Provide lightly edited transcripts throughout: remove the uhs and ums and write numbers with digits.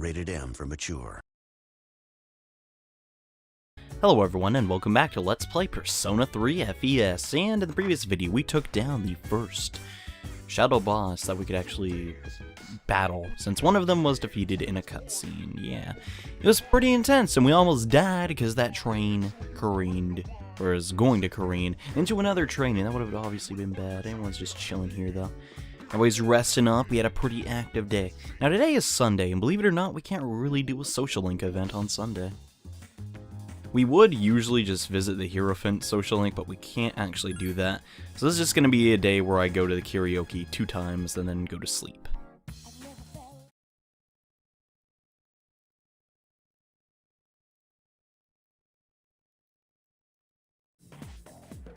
Rated M for mature. Hello everyone and welcome back to Let's Play Persona 3 FES, and in the previous video we took down the first shadow boss that we could actually battle, since one of them was defeated in a cutscene. Yeah, it was pretty intense and we almost died because that train careened, or is going to careen, into another train, and that would have obviously been bad. Everyone's just chilling here though. Everybody's resting up. We had a pretty active day. Now today is Sunday, and believe it or not, we can't really do a social link event on Sunday. We would usually just visit the Hierophant social link, but we can't actually do that. So this is just going to be a day where I go to the karaoke 2 times and then go to sleep.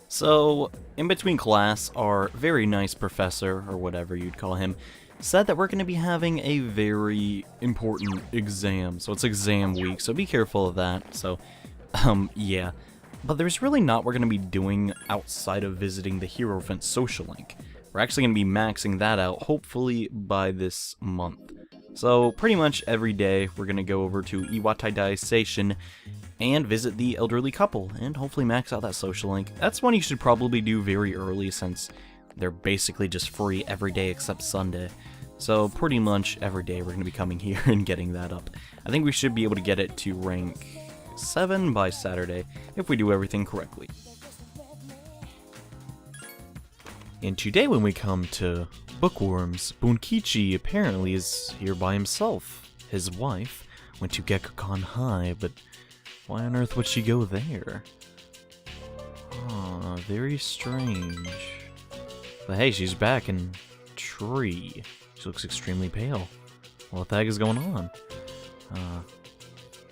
So, in between class, our very nice professor, or whatever you'd call him, said that we're going to be having a very important exam. So it's exam week, so be careful of that. So, yeah. But there's really not what we're going to be doing outside of visiting the Hierophant social link. We're actually going to be maxing that out, hopefully by this month. So pretty much every day we're going to go over to Iwataidai Station and visit the elderly couple, and hopefully max out that social link. That's one you should probably do very early, since they're basically just free every day except Sunday. So pretty much every day we're going to be coming here and getting that up. I think we should be able to get it to rank 7 by Saturday, if we do everything correctly. And today when we come to Bookworms, Bunkichi apparently is here by himself. His wife went to Gekkoukan High, but why on earth would she go there? Ah, very strange. But hey, she's back in tree. She looks extremely pale. What the heck is going on?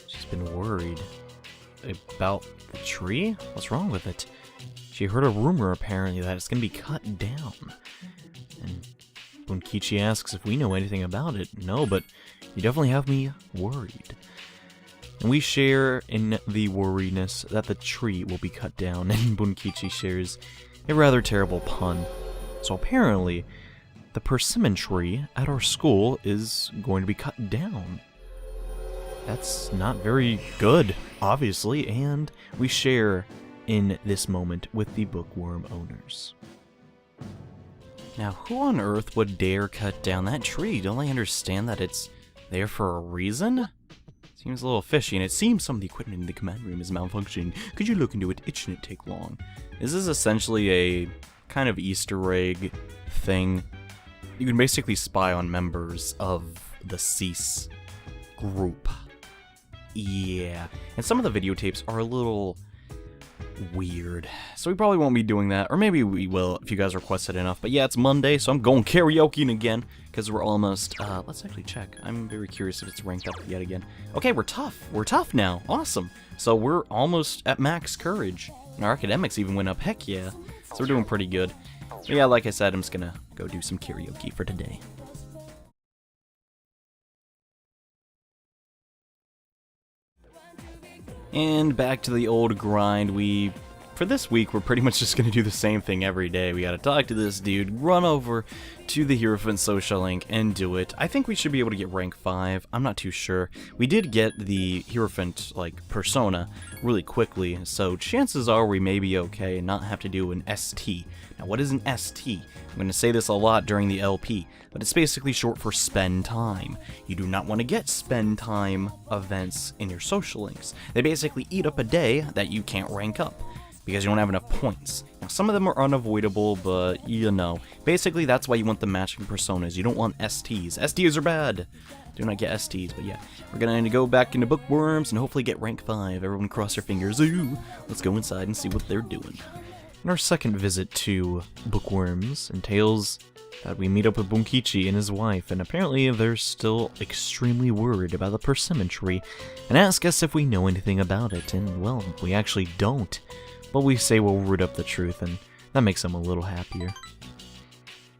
She's been worried about the tree? What's wrong with it? She heard a rumor apparently that it's gonna be cut down. And Bunkichi asks if we know anything about it. No, but you definitely have me worried. And we share in the worriness that the tree will be cut down, and Bunkichi shares a rather terrible pun. So apparently, the persimmon tree at our school is going to be cut down. That's not very good, obviously, and we share in this moment with the bookworm owners. Now, who on earth would dare cut down that tree? Don't they understand that it's there for a reason? Seems a little fishy, and it seems some of the equipment in the command room is malfunctioning. Could you look into it? It shouldn't take long. This is essentially a kind of Easter egg thing. You can basically spy on members of the FES group. Yeah, and some of the videotapes are a little weird, so we probably won't be doing that, or maybe we will if you guys request it enough. But yeah, it's Monday, so I'm going karaokeing again, because we're almost, let's actually check. I'm very curious if it's ranked up yet again. Okay, we're tough now, awesome. So we're almost at max courage, and our academics even went up, heck yeah. So we're doing pretty good. But yeah, like I said, I'm just gonna go do some karaoke for today. And back to the old grind. For this week, we're pretty much just going to do the same thing every day. We got to talk to this dude, run over to the Hierophant social link, and do it. I think we should be able to get rank 5. I'm not too sure. We did get the Hierophant, persona really quickly, so chances are we may be okay and not have to do an ST. Now, what is an ST? I'm going to say this a lot during the LP, but it's basically short for spend time. You do not want to get spend time events in your social links. They basically eat up a day that you can't rank up, because you don't have enough points. Now, some of them are unavoidable, but you know. Basically, that's why you want the matching personas. You don't want STs. STs are bad. Do not get STs, but yeah. We're gonna go back into Bookworms and hopefully get rank 5. Everyone cross their fingers. Ooh, let's go inside and see what they're doing. And our second visit to Bookworms entails that we meet up with Bunkichi and his wife, and apparently they're still extremely worried about the persimmon tree, and ask us if we know anything about it, and well, we actually don't. But we say we'll root up the truth, and that makes them a little happier.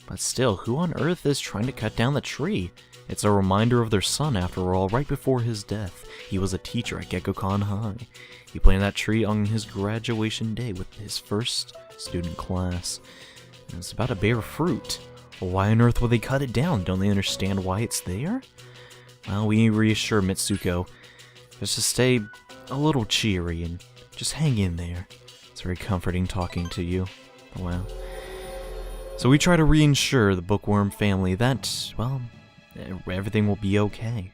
But still, who on earth is trying to cut down the tree? It's a reminder of their son, after all. Right before his death, he was a teacher at Gekkoukan High. He planted that tree on his graduation day with his first student class. And it's about to bear fruit. Well, why on earth would they cut it down? Don't they understand why it's there? Well, we reassure Mitsuko just to stay a little cheery and just hang in there. It's very comforting talking to you. Wow. So we try to reassure the bookworm family that, well, everything will be okay.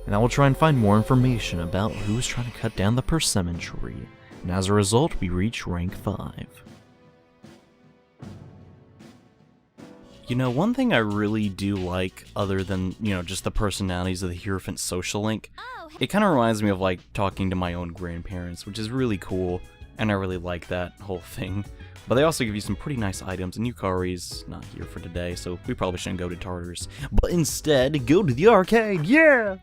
And I will try and find more information about who's trying to cut down the persimmon tree. And as a result, we reach rank 5. You know, one thing I really do like, other than, just the personalities of the Hierophant social link, it kind of reminds me of, like, talking to my own grandparents, which is really cool, and I really like that whole thing. But they also give you some pretty nice items, and Yukari's not here for today, so we probably shouldn't go to Tartarus. But instead, go to the arcade, yeah!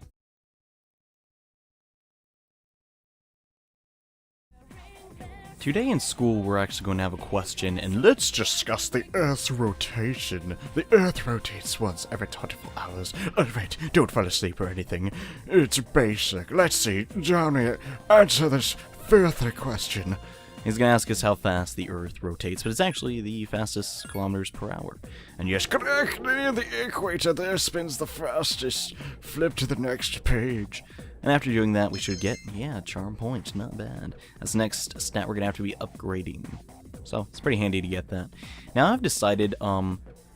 Today in school, we're actually going to have a question, and let's discuss the Earth's rotation. The Earth rotates once every 24 hours. Alright, don't fall asleep or anything. It's basic. Let's see. Johnny, answer this filthy question. He's going to ask us how fast the Earth rotates, but it's actually the fastest kilometers per hour. And yes, correct, near the equator there spins the fastest. Flip to the next page. And after doing that, we should get, charm points, not bad. That's the next stat we're going to have to be upgrading. So, it's pretty handy to get that. Now, I've decided,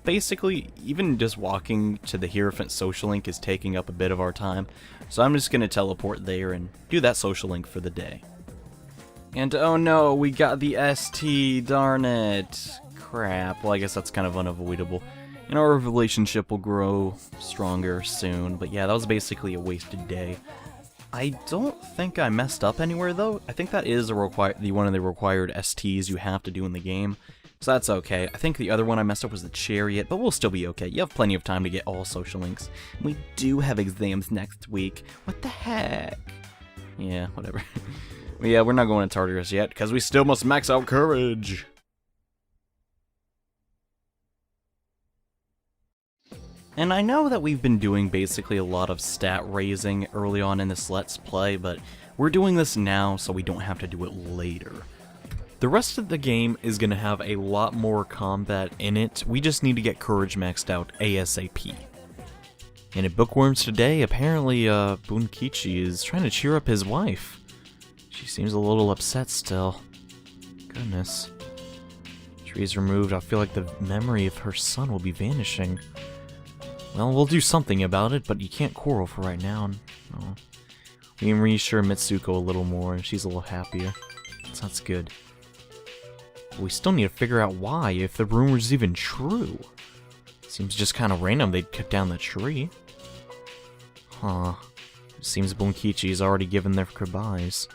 basically, even just walking to the Hierophant social link is taking up a bit of our time. So I'm just going to teleport there and do that social link for the day. And oh no, we got the ST, darn it. Crap, well I guess that's kind of unavoidable. And our relationship will grow stronger soon, but yeah, that was basically a wasted day. I don't think I messed up anywhere though. I think that is one of the required STs you have to do in the game. So that's okay. I think the other one I messed up was the Chariot, but we'll still be okay. You have plenty of time to get all social links. We do have exams next week. What the heck? Yeah, whatever. Yeah, we're not going to Tartarus yet, because we still must max out courage. And I know that we've been doing basically a lot of stat raising early on in this Let's Play, but we're doing this now so we don't have to do it later. The rest of the game is going to have a lot more combat in it. We just need to get courage maxed out ASAP. And at Bookworms today, apparently Bunkichi is trying to cheer up his wife. She seems a little upset still. Goodness. Trees removed, I feel like the memory of her son will be vanishing. Well, we'll do something about it, but you can't quarrel for right now. Oh. We can reassure Mitsuko a little more, and she's a little happier. So that's good. But we still need to figure out why, if the rumor's even true. Seems just kind of random they'd cut down the tree. Huh. It seems Bunkichi's already given their goodbyes.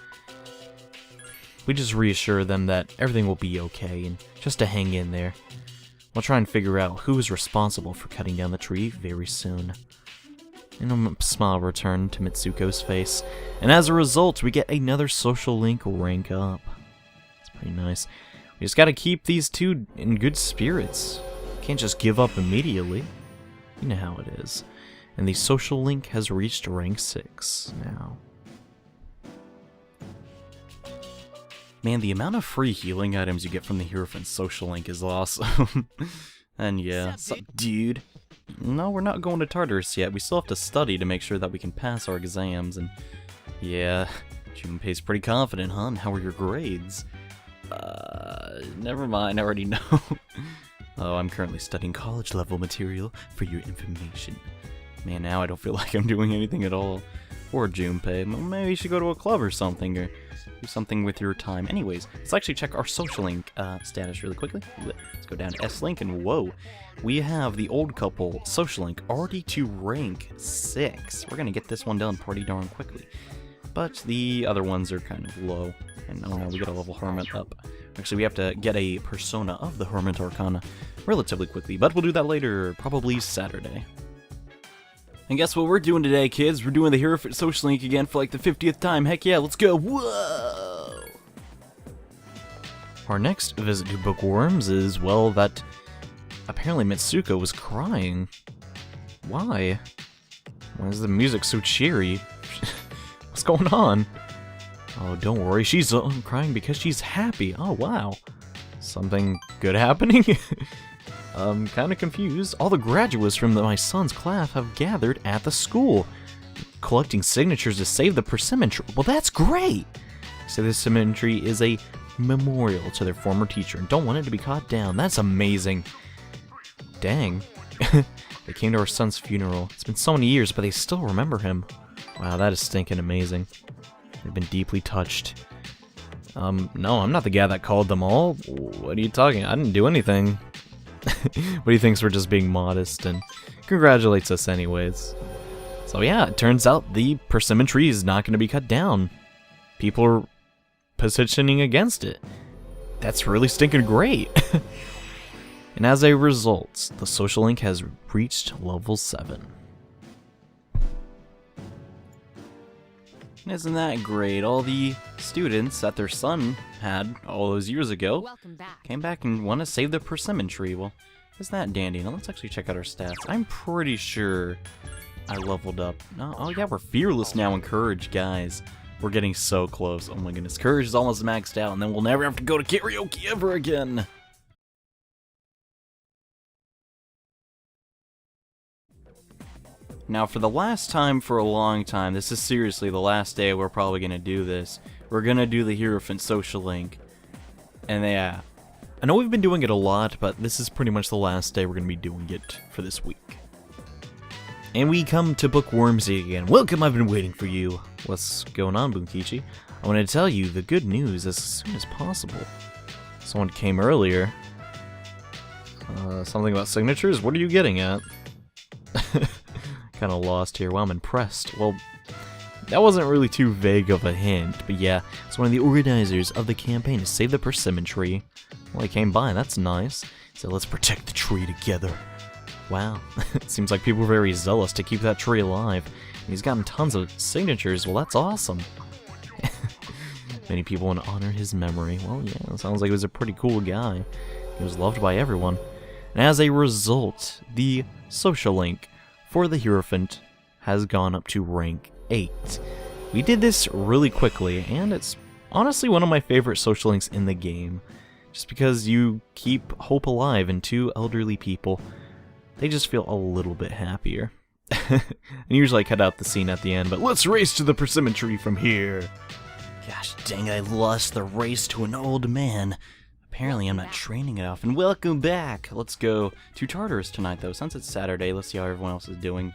We just reassure them that everything will be okay, and just to hang in there. We'll try and figure out who is responsible for cutting down the tree very soon. And a smile returned to Mitsuko's face, and as a result, we get another social link rank up. It's pretty nice. We just gotta keep these two in good spirits. Can't just give up immediately. You know how it is. And the social link has reached rank 6 now. Man, the amount of free healing items you get from the Hierophant social link is awesome. And yeah, sup, dude? No, we're not going to Tartarus yet. We still have to study to make sure that we can pass our exams, and yeah, Junpei's pretty confident, huh? And how are your grades? Never mind, I already know. Oh, I'm currently studying college-level material for your information. Man, now I don't feel like I'm doing anything at all. Poor Junpei. Maybe you should go to a club or something, or do something with your time. Anyways, let's actually check our social link status really quickly. Let's go down to S-Link, and whoa. We have the old couple social link already to rank 6. We're gonna get this one done pretty darn quickly. But the other ones are kind of low. And oh no, we gotta level Hermit up. Actually, we have to get a persona of the Hermit Arcana relatively quickly, but we'll do that later, probably Saturday. And guess what we're doing today, kids? We're doing the Hierophant social link again for like the 50th time. Heck yeah, let's go! Whoa! Our next visit to Bookworms is, well, that apparently Mitsuko was crying. Why? Why is the music so cheery? What's going on? Oh, don't worry, she's crying because she's happy. Oh, wow. Something good happening? I'm kind of confused. All the graduates from my son's class have gathered at the school. collecting signatures to save the persimmon tree. Well, that's great! So this persimmon tree is a memorial to their former teacher and don't want it to be cut down. That's amazing. Dang. They came to our son's funeral. It's been so many years, but they still remember him. Wow, that is stinking amazing. They've been deeply touched. No, I'm not the guy that called them all. What are you talking? I didn't do anything. But he thinks we're just being modest and congratulates us anyways. So yeah, it turns out the persimmon tree is not going to be cut down. People are petitioning against it. That's really stinking great. And as a result, the social link has reached level 7. Isn't that great? All the students that their son had all those years ago came back and want to save the persimmon tree. Well, isn't that dandy? Now let's actually check out our stats. I'm pretty sure I leveled up. No, oh yeah, we're fearless now and courage, guys. We're getting so close. Oh my goodness, courage is almost maxed out, and then we'll never have to go to karaoke ever again. Now, for the last time for a long time, this is seriously the last day we're probably going to do this. We're going to do the Hierophant social link. And yeah, I know we've been doing it a lot, but this is pretty much the last day we're going to be doing it for this week. And we come to Book Wormsy again. Welcome, I've been waiting for you. What's going on, Bunkichi? I want to tell you the good news as soon as possible. Someone came earlier. Something about signatures? What are you getting at? Kind of lost here. Well, I'm impressed. Well, that wasn't really too vague of a hint, but yeah, it's one of the organizers of the campaign to save the persimmon tree. Well, he came by, that's nice. So let's protect the tree together. Wow, it seems like people are very zealous to keep that tree alive. He's gotten tons of signatures, well that's awesome. Many people want to honor his memory. Well, yeah, it sounds like he was a pretty cool guy. He was loved by everyone. And as a result, the social link for the Hierophant has gone up to rank 8. We did this really quickly, and it's honestly one of my favorite social links in the game. Just because you keep hope alive in 2 elderly people, they just feel a little bit happier. And usually I cut out the scene at the end, but let's race to the persimmon tree from here. Gosh dang, I lost the race to an old man. Apparently I'm not training enough, and welcome back! Let's go to Tartarus tonight, though. Since it's Saturday, let's see how everyone else is doing.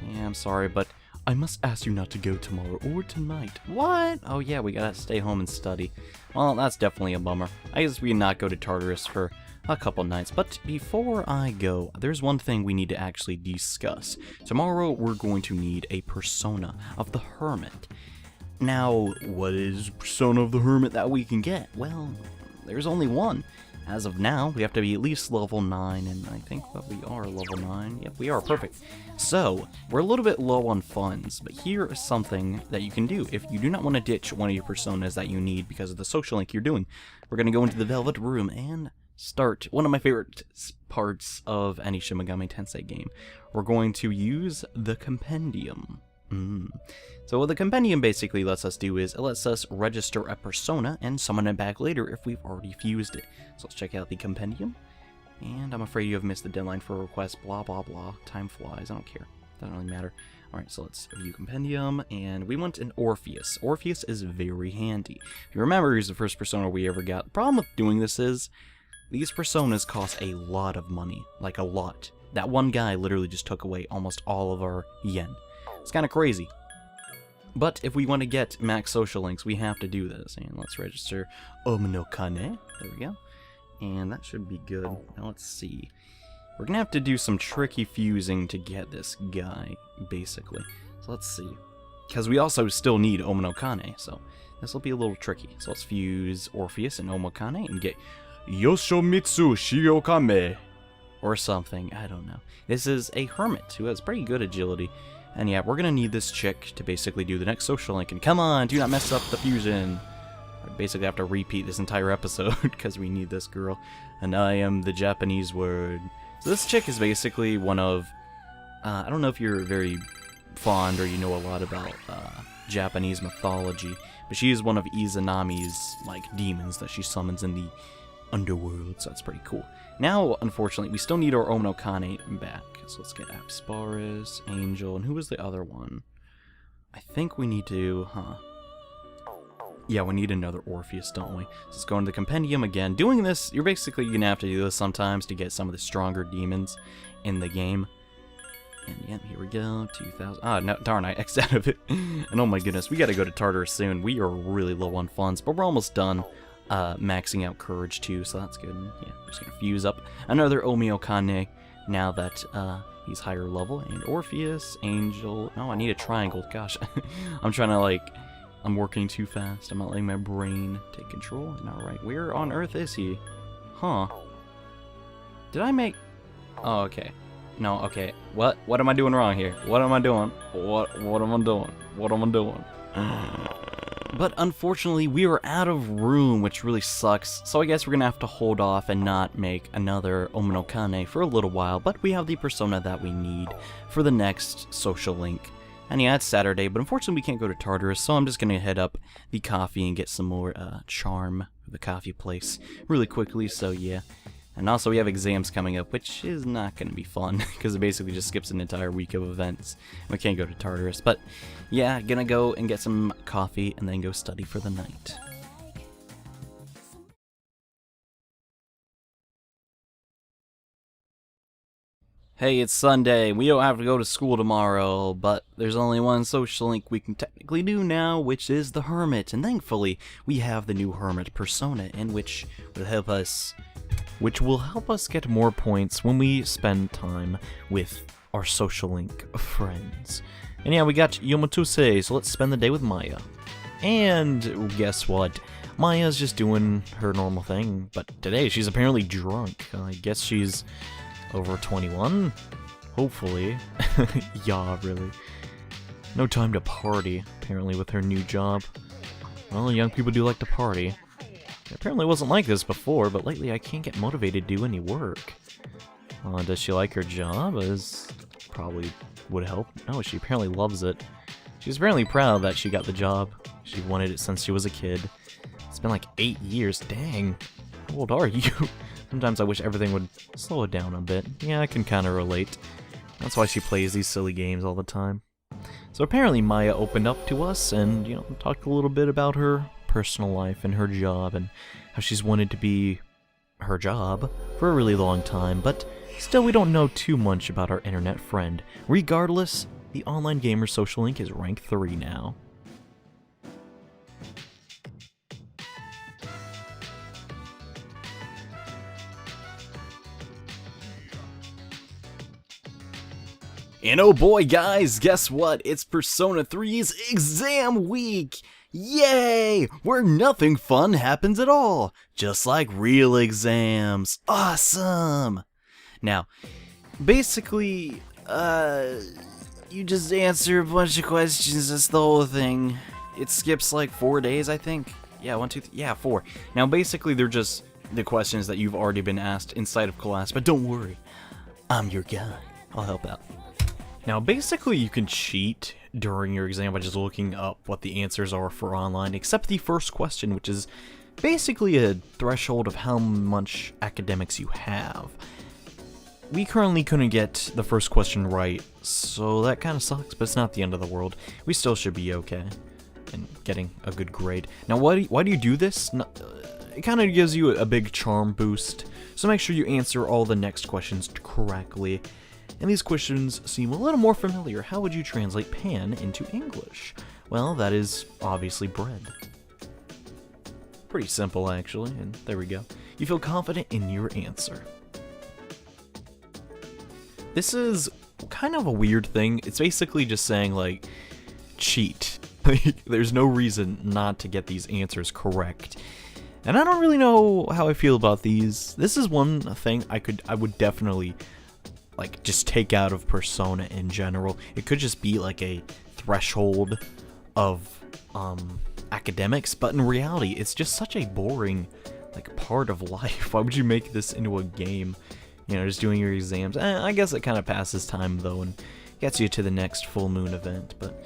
Yeah, I'm sorry, but I must ask you not to go tomorrow or tonight. What? Oh yeah, we gotta stay home and study. Well, that's definitely a bummer. I guess we can not go to Tartarus for a couple nights, but before I go, there's one thing we need to actually discuss. Tomorrow, we're going to need a persona of the Hermit. Now, what is persona of the Hermit that we can get? Well, there's only one. As of now, we have to be at least level 9, and I think that we are level 9. Yep, we are. Perfect. So, we're a little bit low on funds, but here is something that you can do if you do not want to ditch one of your personas that you need because of the social link you're doing. We're going to go into the Velvet Room and start one of my favorite parts of any Shin Megami Tensei game. We're going to use the Compendium. So what the Compendium basically lets us do is it lets us register a persona and summon it back later if we've already fused it. So let's check out the Compendium. And I'm afraid you have missed the deadline for a request, blah blah blah. Time flies, I don't care. Doesn't really matter. Alright, so let's view Compendium, and we want an Orpheus. Orpheus is very handy. If you remember, he's the first persona we ever got. The problem with doing this is, these personas cost a lot of money. Like, a lot. That one guy literally just took away almost all of our yen. It's kind of crazy. But if we want to get max social links, we have to do this. And let's register Omino Kane. There we go. And that should be good. Now let's see. We're going to have to do some tricky fusing to get this guy, basically. So let's see. Because we also still need Omino Kane, so this will be a little tricky. So let's fuse Orpheus and Omino Kane and get Yoshimitsu Shiokame. Or something, I don't know. This is a hermit who has pretty good agility. And yeah, we're gonna need this chick to basically do the next social link. And come on, do not mess up the fusion. I basically have to repeat this entire episode because we need this girl. And I am the Japanese word. So this chick is basically one of... I don't know if you're very fond or you know a lot about Japanese mythology, but she is one of Izanami's like demons that she summons in the underworld, so that's pretty cool. Now, unfortunately, we still need our Omino Kane back. So let's get Apsparis, Angel, and who was the other one? I think we need to, Yeah, we need another Orpheus, don't we? So let's go into the compendium again. Doing this, you're gonna have to do this sometimes to get some of the stronger demons in the game. And yeah, here we go, 2,000. Ah, no, darn, I X'd out of it. And oh my goodness, we gotta go to Tartarus soon. We are really low on funds, but we're almost done maxing out courage too, so that's good. Yeah, I'm just gonna fuse up another Omiokane now that he's higher level. And Orpheus, Angel. Oh, I need a triangle. Gosh, I'm trying to like. I'm working too fast. I'm not letting my brain take control. Alright, where on earth is he? Huh. Did I make... Oh, okay. No, okay. What am I doing wrong here? What am I doing? What am I doing? What am I doing? But unfortunately, we are out of room, which really sucks. So I guess we're gonna have to hold off and not make another Ominokane for a little while. But we have the persona that we need for the next social link. And yeah, it's Saturday, but unfortunately we can't go to Tartarus, so I'm just gonna head up the coffee and get some more charm for the coffee place really quickly, so yeah. And also we have exams coming up, which is not gonna be fun, because it basically just skips an entire week of events. We can't go to Tartarus, but yeah, gonna go and get some coffee and then go study for the night. Hey, it's Sunday. We don't have to go to school tomorrow, but there's only one social link we can technically do now, which is the Hermit. And thankfully, we have the new Hermit persona, in which will help us get more points when we spend time with our social link friends. And yeah, we got Yomatuse, so let's spend the day with Maya. And guess what? Maya's just doing her normal thing, but today she's apparently drunk. I guess she's over 21? Hopefully. Yeah, really. No time to party, apparently, with her new job. Well, young people do like to party. It apparently wasn't like this before, but lately I can't get motivated to do any work. Does she like her job? As probably would help. No, she apparently loves it. She's apparently proud that she got the job. She wanted it since she was a kid. It's been like 8 years. Dang. How old are you? Sometimes I wish everything would slow it down a bit. Yeah, I can kind of relate. That's why she plays these silly games all the time. So apparently Maya opened up to us and, you know, talked a little bit about her personal life and her job and how she's wanted to be her job for a really long time, but still we don't know too much about our internet friend. Regardless, the online gamer social link is rank 3 now. And oh boy, guys, guess what? It's Persona 3's exam week! Yay! Where nothing fun happens at all! Just like real exams. Awesome! Now, basically, you just answer a bunch of questions, that's the whole thing. It skips like 4 days, I think. Yeah, 1, 2, 3, yeah, 4. Now, basically, they're just the questions that you've already been asked inside of class, but don't worry. I'm your guy. I'll help out. Now, basically, you can cheat during your exam by just looking up what the answers are for online, except the first question, which is basically a threshold of how much academics you have. We currently couldn't get the first question right, so that kind of sucks, but it's not the end of the world. We still should be okay in getting a good grade. Now, why do you do this? It kind of gives you a big charm boost, so make sure you answer all the next questions correctly. And these questions seem a little more familiar. How would you translate pan into English? Well, that is obviously bread. Pretty simple, actually, and there we go. You feel confident in your answer. This is kind of a weird thing. It's basically just saying, like, cheat. There's no reason not to get these answers correct. And I don't really know how I feel about these. This is one thing I would definitely like just take out of Persona in general. It could just be like a threshold of academics, but in reality it's just such a boring like part of life. Why would you make this into a game? You know, just doing your exams. I guess it kind of passes time though and gets you to the next full moon event, but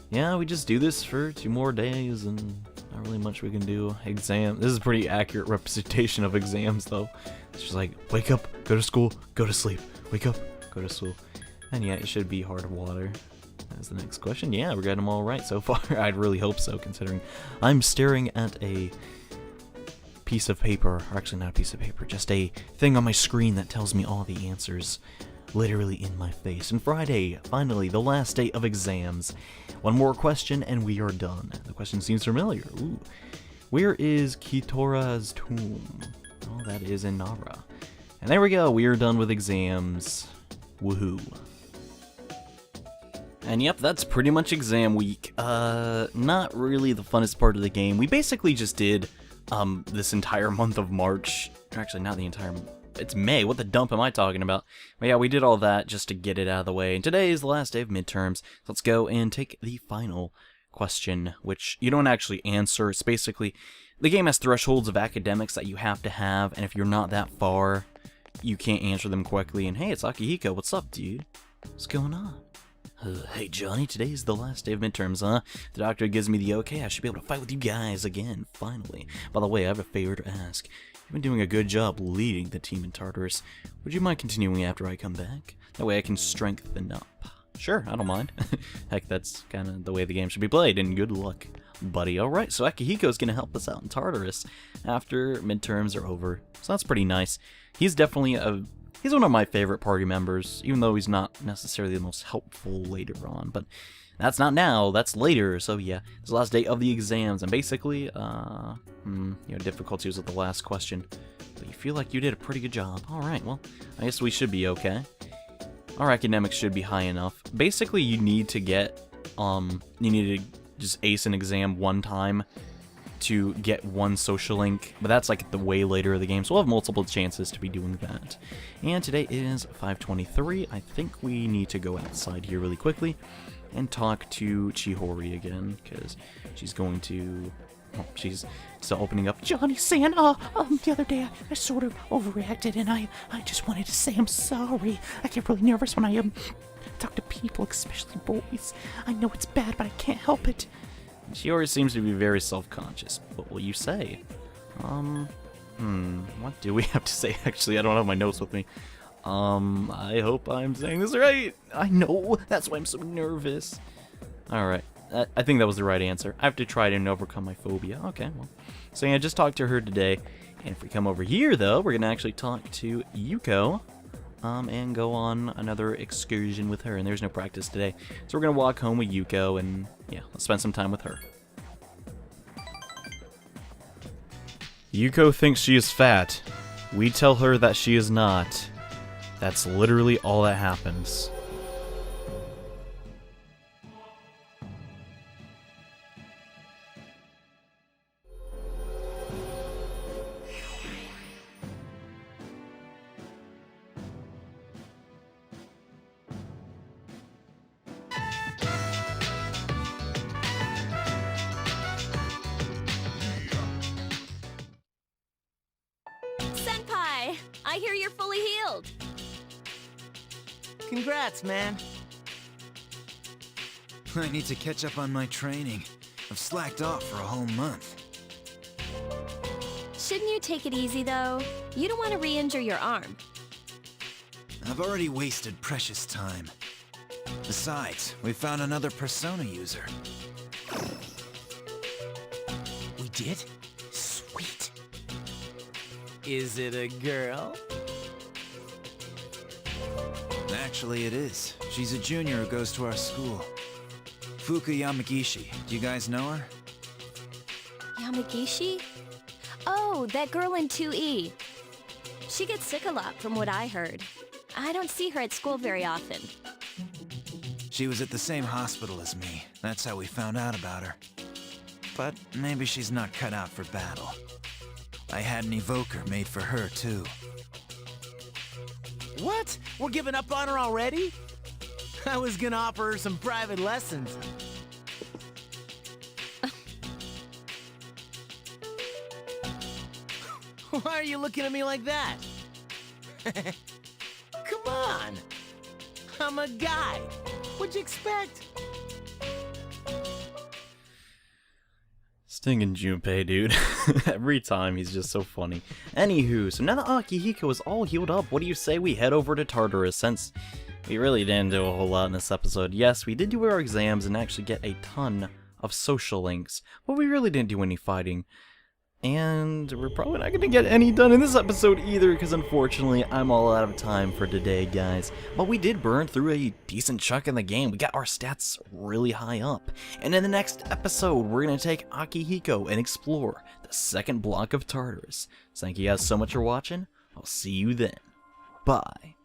yeah, we just do this for 2 more days and not really much we can do. Exam. This is a pretty accurate representation of exams though. It's just like, wake up, go to school, go to sleep. Wake up, go to school. And yeah, it should be hard water. That's the next question. Yeah, we're getting them all right so far. I'd really hope so, considering I'm staring at a piece of paper, or actually not a piece of paper, just a thing on my screen that tells me all the answers literally in my face. And Friday, finally, the last day of exams. One more question and we are done. The question seems familiar. Ooh. Where is Kitora's tomb? Oh, that is in Nara. And there we go, we are done with exams. Woohoo. And yep, that's pretty much exam week. Not really the funnest part of the game. We basically just did this entire month of March. Actually, not the entire month. It's May. What the dump am I talking about? But yeah, we did all that just to get it out of the way. And today is the last day of midterms. So let's go and take the final question, which you don't actually answer. It's basically, the game has thresholds of academics that you have to have, and if you're not that far, you can't answer them quickly. And hey, it's Akihiko. What's up, dude? What's going on? Hey Johnny, today is the last day of midterms, huh? The doctor gives me the okay, I should be able to fight with you guys again, finally. By the way, I have a favor to ask. You've been doing a good job leading the team in Tartarus. Would you mind continuing after I come back? That way I can strengthen up. Sure, I don't mind. Heck, that's kind of the way the game should be played, and good luck, buddy. Alright, so Akihiko's gonna help us out in Tartarus after midterms are over. So that's pretty nice. He's definitely he's one of my favorite party members, even though he's not necessarily the most helpful later on, but that's not now, that's later. So yeah, it's the last day of the exams, and basically, difficulty was at the last question, but you feel like you did a pretty good job. Alright, well, I guess we should be okay. Our academics should be high enough. Basically, you need to get, you need to just ace an exam one time to get one social link, but that's like the way later of the game, so we'll have multiple chances to be doing that. And today is 5:23. I think we need to go outside here really quickly and talk to Chihori again, because she's going to, she's still opening up. Johnny-san, the other day I sort of overreacted, and I just wanted to say I'm sorry. I get really nervous when I talk to people, especially boys. I know it's bad, but I can't help it. She always seems to be very self-conscious. What will you say? What do we have to say? Actually, I don't have my notes with me. I hope I'm saying this right. I know, that's why I'm so nervous. Alright, I think that was the right answer. I have to try to overcome my phobia. Okay, well. So yeah, just talked to her today. And if we come over here, though, we're gonna actually talk to Yuko. And go on another excursion with her, and there's no practice today. So we're gonna walk home with Yuko, and yeah, let's spend some time with her. Yuko thinks she is fat. We tell her that she is not. That's literally all that happens. I hear you're fully healed. Congrats, man. I need to catch up on my training. I've slacked off for a whole month. Shouldn't you take it easy, though? You don't want to re-injure your arm. I've already wasted precious time. Besides, we found another Persona user. We did? Sweet. Is it a girl? Actually, it is. She's a junior who goes to our school. Fuka Yamagishi. Do you guys know her? Yamagishi? Oh, that girl in 2E. She gets sick a lot, from what I heard. I don't see her at school very often. She was at the same hospital as me. That's how we found out about her. But maybe she's not cut out for battle. I had an evoker made for her, too. What? We're giving up on her already? I was gonna offer her some private lessons. Why are you looking at me like that? Come on! I'm a guy. What'd you expect? Stinging Junpei, dude. Every time he's just so funny. Anywho, so now that Akihiko is all healed up, what do you say we head over to Tartarus, since We really didn't do a whole lot in this episode. Yes, we did do our exams and actually get a ton of social links, but we really didn't do any fighting. And we're probably not going to get any done in this episode either, because unfortunately I'm all out of time for today, guys. But we did burn through a decent chunk in the game. We got our stats really high up. And in the next episode, we're going to take Akihiko and explore the second block of Tartarus. So thank you guys so much for watching. I'll see you then. Bye.